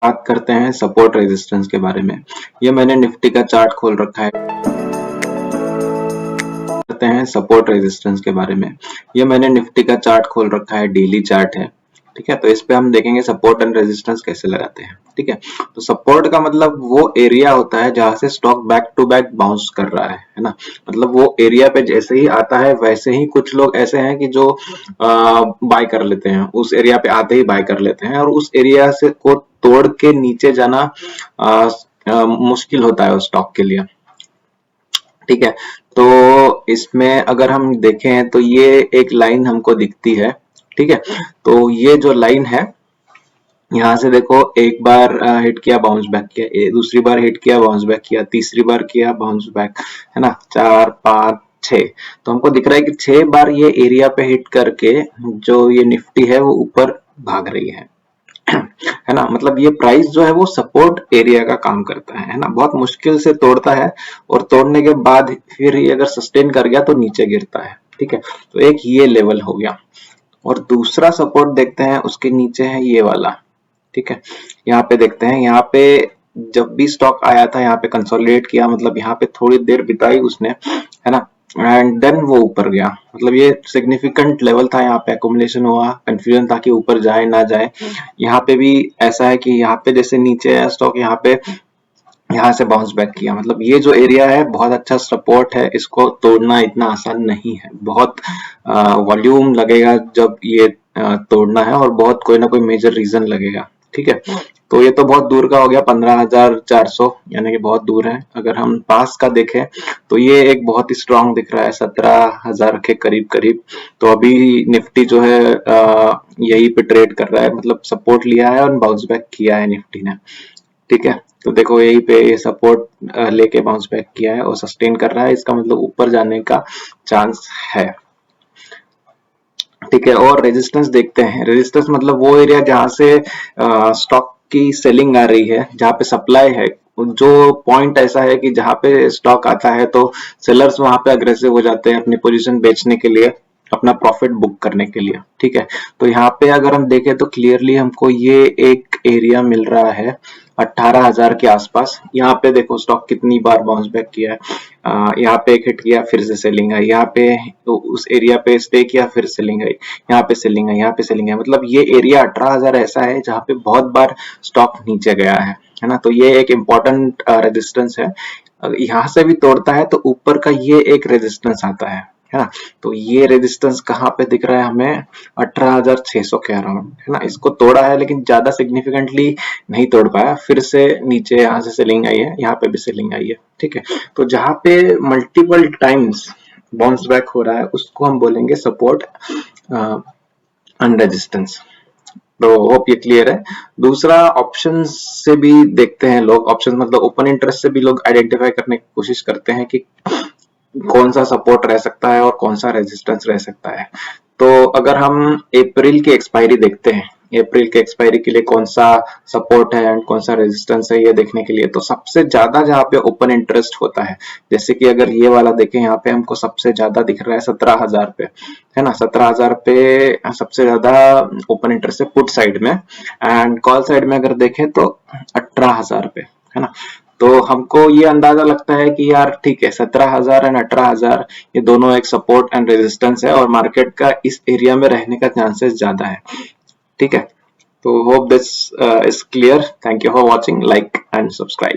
बात करते हैं सपोर्ट रेजिस्टेंस के बारे में। ये मैंने निफ्टी का चार्ट खोल रखा है। करते हैं सपोर्ट रेजिस्टेंस के बारे में। ये मैंने निफ्टी का चार्ट खोल रखा है, डेली चार्ट है। ठीक है, तो इस पे हम देखेंगे सपोर्ट एंड रेजिस्टेंस कैसे लगाते हैं। ठीक है, तो सपोर्ट का मतलब वो एरिया होता है जहां से stock back to back bounce कर रहा है ना। मतलब वो एरिया पे जैसे ही आता है वैसे ही कुछ लोग ऐसे हैं कि जो बाय कर लेते हैं, उस एरिया पे आते ही बाय कर लेते हैं और उस एरिया से को तोड़ के नीचे जाना मुश्किल होता है उस स्टॉक के लिए। ठीक है, तो इसमें अगर हम देखें तो ये एक लाइन हमको दिखती है। ठीक है, तो ये जो लाइन है, यहाँ से देखो, एक बार हिट किया, बाउंस बैक किया, दूसरी बार हिट किया, बाउंस बैक किया, तीसरी बार किया, बाउंस बैक, है ना, 4 5 6। तो हमको दिख रहा है कि 6 बार ये एरिया पे हिट करके जो ये निफ्टी है वो ऊपर भाग रही है ना। मतलब ये प्राइस जो है वो सपोर्ट एरिया का काम करता है ना। बहुत मुश्किल से तोड़ता है और तोड़ने के बाद फिर ये अगर सस्टेन कर गया तो नीचे गिरता है। ठीक है, तो एक ये लेवल हो गया और दूसरा सपोर्ट देखते हैं, उसके नीचे है ये वाला। ठीक है, यहाँ पे देखते हैं, यहाँ पे जब भी स्टॉक आया था यहाँ पे कंसोलिडेट किया, मतलब यहाँ पे थोड़ी देर बिताई उसने, है ना, एंड देन वो ऊपर गया। मतलब ये सिग्निफिकेंट लेवल था, यहाँ पे एकुमुलेशन हुआ, कंफ्यूजन था कि ऊपर जाए ना जाए। यहाँ पे भी ऐसा है कि यहाँ पे जैसे नीचे है स्टॉक, यहाँ पे यहाँ से बाउंस बैक किया। मतलब ये जो एरिया है बहुत अच्छा सपोर्ट है, इसको तोड़ना इतना आसान नहीं है। बहुत वॉल्यूम लगेगा जब ये तोड़ना है और बहुत कोई ना कोई मेजर रीजन लगेगा। ठीक है, तो ये तो बहुत दूर का हो गया, 15,400, यानी कि बहुत दूर है। अगर हम पास का देखें तो ये एक बहुत ही स्ट्रांग दिख रहा है, 17,000 के करीब करीब। तो अभी निफ्टी जो है यही पे ट्रेड कर रहा है, मतलब सपोर्ट लिया है और बाउंस बैक किया है निफ्टी ने। ठीक है, तो देखो यही पे ये सपोर्ट लेके बाउंस बैक किया है और सस्टेन कर रहा है, इसका मतलब ऊपर जाने का चांस है। ठीक है, और रेजिस्टेंस देखते हैं। रेजिस्टेंस मतलब वो एरिया जहां से स्टॉक की सेलिंग आ रही है, जहां पे सप्लाई है। जो पॉइंट ऐसा है कि जहां पे स्टॉक आता है तो सेलर्स वहां पे अग्रेसिव हो जाते हैं अपनी पोजीशन बेचने के लिए, अपना प्रॉफिट बुक करने के लिए। ठीक है, तो यहाँ पे अगर हम देखें तो क्लियरली हमको ये एक एरिया मिल रहा है 18,000 के आसपास। यहाँ पे देखो स्टॉक कितनी बार बाउंस बैक किया है। यहाँ पे एक हिट किया, फिर से सेलिंग आई, यहाँ पे तो उस एरिया पे स्टे किया, फिर सेलिंग आई, यहाँ पे सेलिंग आई, यहाँ पे सेलिंग आई। मतलब ये एरिया 18,000 ऐसा है जहाँ पे बहुत बार स्टॉक नीचे गया है ना। तो ये एक इम्पोर्टेंट रेजिस्टेंस है। यहाँ से भी तोड़ता है तो ऊपर का ये एक रेजिस्टेंस आता है ना। तो ये रेजिस्टेंस कहाँ पे दिख रहा है हमें, 18,600 के अराउंड, है ना। इसको तोड़ा है लेकिन ज्यादा सिग्निफिकेंटली नहीं तोड़ पाया, फिर से नीचे यहाँ से सेलिंग आई है, यहाँ पे भी सेलिंग आई है। ठीक है, तो जहाँ पे मल्टीपल टाइम्स बाउंस बैक हो रहा है उसको हम बोलेंगे सपोर्ट एंड रेजिस्टेंस। तो होप ये क्लियर है। दूसरा ऑप्शन से भी देखते हैं लोग, ऑप्शन मतलब ओपन इंटरेस्ट से भी लोग आइडेंटिफाई करने की कोशिश करते हैं कि कौन सा सपोर्ट रह सकता है और कौन सा रेजिस्टेंस रह सकता है। तो अगर हम अप्रैल की एक्सपायरी देखते हैं, अप्रैल के एक्सपायरी के लिए कौन सा सपोर्ट है एंड कौन सा रेजिस्टेंस है ये देखने के लिए, तो सबसे ज्यादा जहाँ पे ओपन इंटरेस्ट होता है, जैसे कि अगर ये वाला देखें, यहाँ पे हमको सबसे ज्यादा दिख रहा है 17,000 पे, है ना। 17,000 पे सबसे ज्यादा ओपन इंटरेस्ट है पुट साइड में, एंड कॉल साइड में अगर देखें तो 18,000 पे, है ना। तो हमको ये अंदाजा लगता है कि यार ठीक है, 17,000 एंड 18,000 ये दोनों एक सपोर्ट एंड रेजिस्टेंस है और मार्केट का इस एरिया में रहने का चांसेस ज्यादा है। ठीक है, तो hope this is clear. Thank you for watching, like and subscribe.